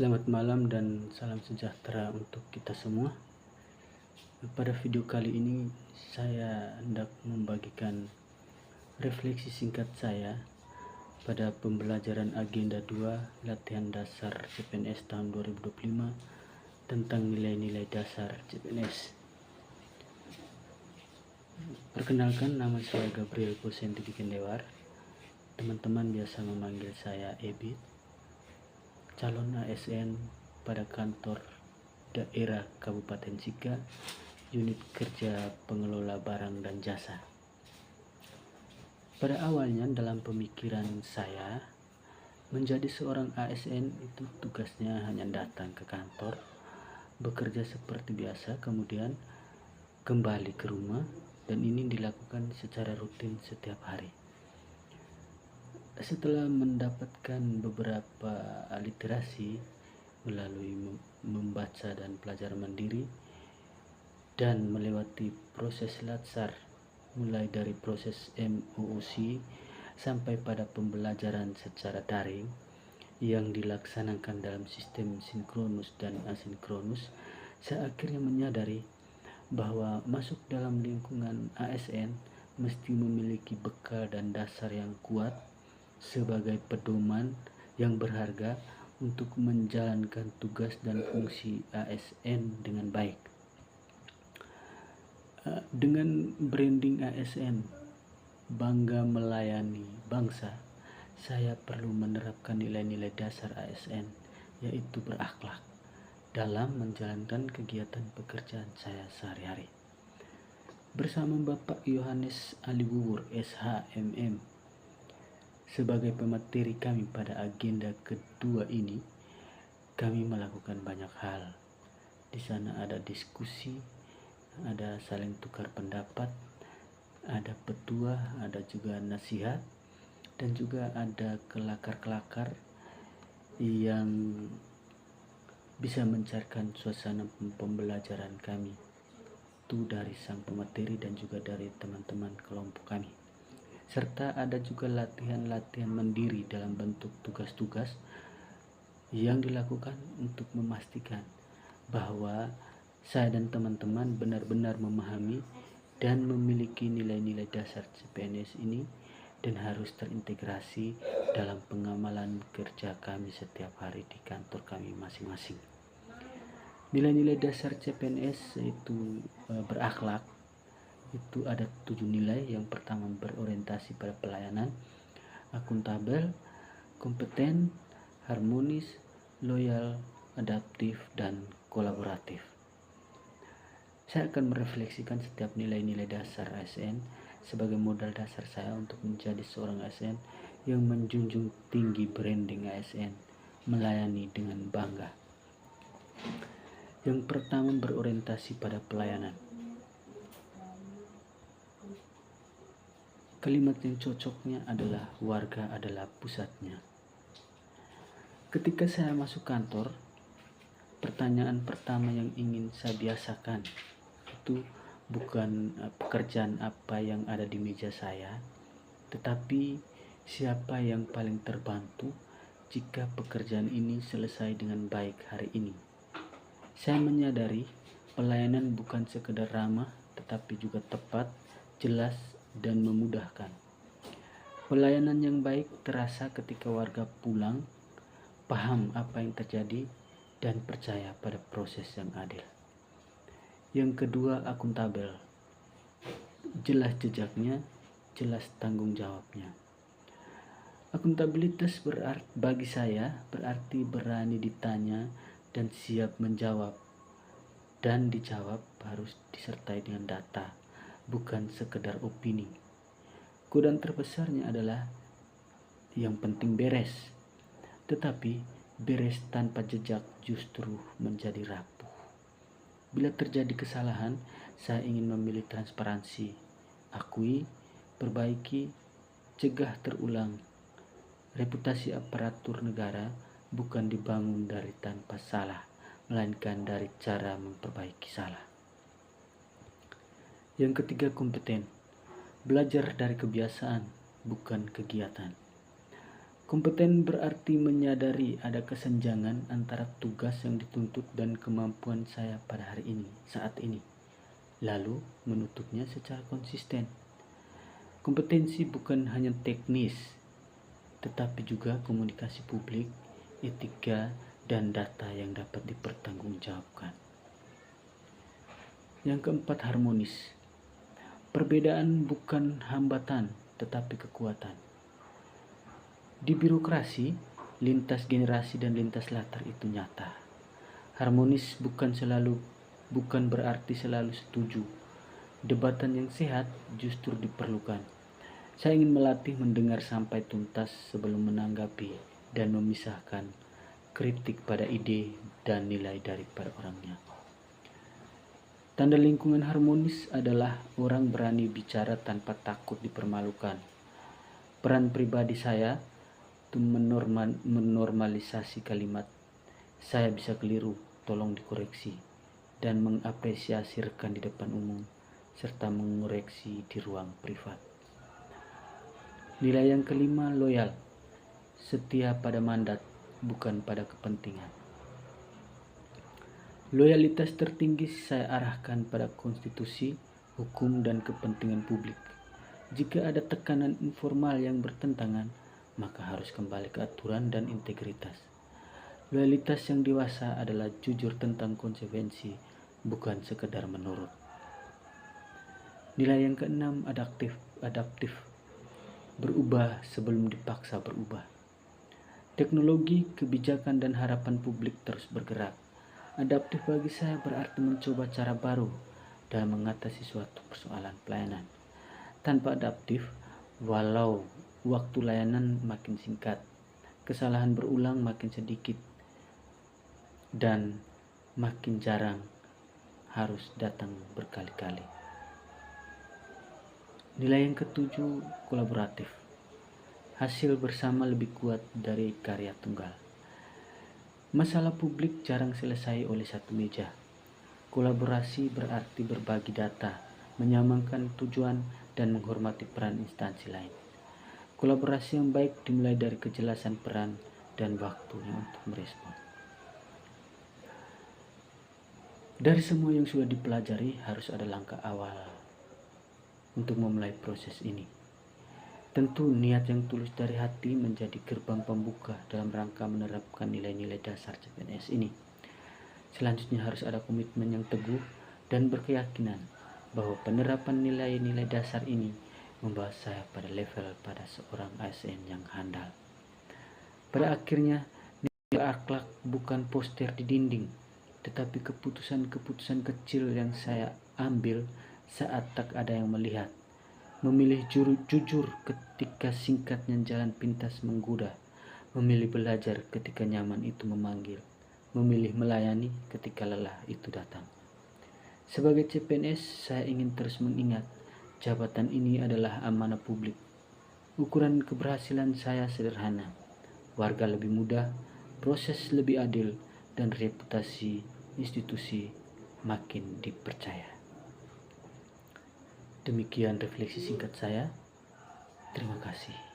Selamat malam dan salam sejahtera untuk kita semua. Pada video kali ini saya hendak membagikan refleksi singkat saya pada pembelajaran agenda 2 latihan dasar CPNS tahun 2025 tentang nilai-nilai dasar CPNS. Perkenalkan, nama saya Gabriel Posenti Dikendewar. Teman-teman biasa memanggil saya Ebit, calon ASN pada kantor daerah Kabupaten Sika, unit kerja pengelola barang dan jasa. Pada awalnya dalam pemikiran saya, menjadi seorang ASN itu tugasnya hanya datang ke kantor, bekerja seperti biasa, kemudian kembali ke rumah, dan ini dilakukan secara rutin setiap hari. Setelah mendapatkan beberapa literasi melalui membaca dan belajar mandiri dan melewati proses latsar mulai dari proses MOOC sampai pada pembelajaran secara daring yang dilaksanakan dalam sistem sinkronus dan asinkronus, saya akhirnya menyadari bahwa masuk dalam lingkungan ASN mesti memiliki bekal dan dasar yang kuat sebagai pedoman yang berharga untuk menjalankan tugas dan fungsi ASN dengan baik. Dengan branding ASN, bangga melayani bangsa, saya perlu menerapkan nilai-nilai dasar ASN, yaitu berakhlak dalam menjalankan kegiatan pekerjaan saya sehari-hari. Bersama Bapak Yohanes Aliwuwur, SHMM, sebagai pemateri kami pada agenda kedua ini, kami melakukan banyak hal. Di sana ada diskusi, ada saling tukar pendapat, ada petua, ada juga nasihat, dan juga ada kelakar-kelakar yang bisa mencairkan suasana pembelajaran kami, itu dari sang pemateri dan juga dari teman-teman kelompok kami. Serta ada juga latihan-latihan mandiri dalam bentuk tugas-tugas yang dilakukan untuk memastikan bahwa saya dan teman-teman benar-benar memahami dan memiliki nilai-nilai dasar CPNS ini dan harus terintegrasi dalam pengamalan kerja kami setiap hari di kantor kami masing-masing. Nilai-nilai dasar CPNS yaitu berakhlak. Itu ada 7 nilai. Yang pertama berorientasi pada pelayanan, akuntabel, kompeten, harmonis, loyal, adaptif, dan kolaboratif. Saya akan merefleksikan setiap nilai-nilai dasar ASN sebagai modal dasar saya untuk menjadi seorang ASN yang menjunjung tinggi branding ASN, melayani dengan bangga. Yang pertama berorientasi pada pelayanan. Kalimat yang cocoknya adalah warga adalah pusatnya. Ketika saya masuk kantor, pertanyaan pertama yang ingin saya biasakan itu bukan pekerjaan apa yang ada di meja saya, tetapi siapa yang paling terbantu jika pekerjaan ini selesai dengan baik hari ini. Saya menyadari pelayanan bukan sekedar ramah, tetapi juga tepat, jelas, dan memudahkan. Pelayanan yang baik terasa ketika warga pulang, paham apa yang terjadi, dan percaya pada proses yang adil. Yang kedua, akuntabel. Jelas jejaknya, jelas tanggung jawabnya. Akuntabilitas bagi saya berarti berani ditanya dan siap menjawab. Dan dijawab harus disertai dengan data, bukan sekedar opini. Godaan terbesarnya adalah yang penting beres. Tetapi beres tanpa jejak justru menjadi rapuh. Bila terjadi kesalahan, saya ingin memilih transparansi, akui, perbaiki, cegah terulang. Reputasi aparatur negara bukan dibangun dari tanpa salah, melainkan dari cara memperbaiki salah. Yang ketiga, kompeten. Belajar dari kebiasaan, bukan kegiatan. Kompeten berarti menyadari ada kesenjangan antara tugas yang dituntut dan kemampuan saya pada hari ini, saat ini, lalu menutupnya secara konsisten. Kompetensi bukan hanya teknis, tetapi juga komunikasi publik, etika, dan data yang dapat dipertanggungjawabkan. Yang keempat, harmonis. Perbedaan bukan hambatan, tetapi kekuatan. Di birokrasi, lintas generasi dan lintas latar itu nyata. Harmonis bukan berarti selalu setuju. Debatan yang sehat justru diperlukan. Saya ingin melatih mendengar sampai tuntas sebelum menanggapi dan memisahkan kritik pada ide dan nilai daripada orangnya. Tanda lingkungan harmonis adalah orang berani bicara tanpa takut dipermalukan. Peran pribadi saya itu menormalisasi kalimat "saya bisa keliru, tolong dikoreksi", dan mengapresiasi rekan di depan umum, serta mengoreksi di ruang privat. Nilai yang kelima, loyal. Setia pada mandat, bukan pada kepentingan. Loyalitas tertinggi saya arahkan pada konstitusi, hukum, dan kepentingan publik. Jika ada tekanan informal yang bertentangan, maka harus kembali ke aturan dan integritas. Loyalitas yang dewasa adalah jujur tentang konsekuensi, bukan sekedar menurut. Nilai yang keenam, adaptif. Berubah sebelum dipaksa berubah. Teknologi, kebijakan, dan harapan publik terus bergerak. Adaptif bagi saya berarti mencoba cara baru dalam mengatasi suatu persoalan pelayanan. Tanpa adaptif, walau waktu layanan makin singkat, kesalahan berulang makin sedikit, dan makin jarang harus datang berkali-kali. Nilai yang ketujuh, kolaboratif. Hasil bersama lebih kuat dari karya tunggal. Masalah publik jarang selesai oleh satu meja. Kolaborasi berarti berbagi data, menyamakan tujuan, dan menghormati peran instansi lain. Kolaborasi yang baik dimulai dari kejelasan peran dan waktunya untuk merespon. Dari semua yang sudah dipelajari, harus ada langkah awal untuk memulai proses ini. Tentu niat yang tulus dari hati menjadi gerbang pembuka dalam rangka menerapkan nilai-nilai dasar CPNS ini. Selanjutnya harus ada komitmen yang teguh dan berkeyakinan bahwa penerapan nilai-nilai dasar ini membawa saya pada level pada seorang ASN yang handal. Pada akhirnya, nilai akhlak bukan poster di dinding, tetapi keputusan-keputusan kecil yang saya ambil saat tak ada yang melihat. Memilih jujur ketika singkatnya jalan pintas menggoda. Memilih belajar ketika nyaman itu memanggil. Memilih melayani ketika lelah itu datang. Sebagai CPNS, saya ingin terus mengingat jabatan ini adalah amanah publik. Ukuran keberhasilan saya sederhana. Warga lebih mudah, proses lebih adil, dan reputasi institusi makin dipercaya. Demikian refleksi singkat saya. Terima kasih.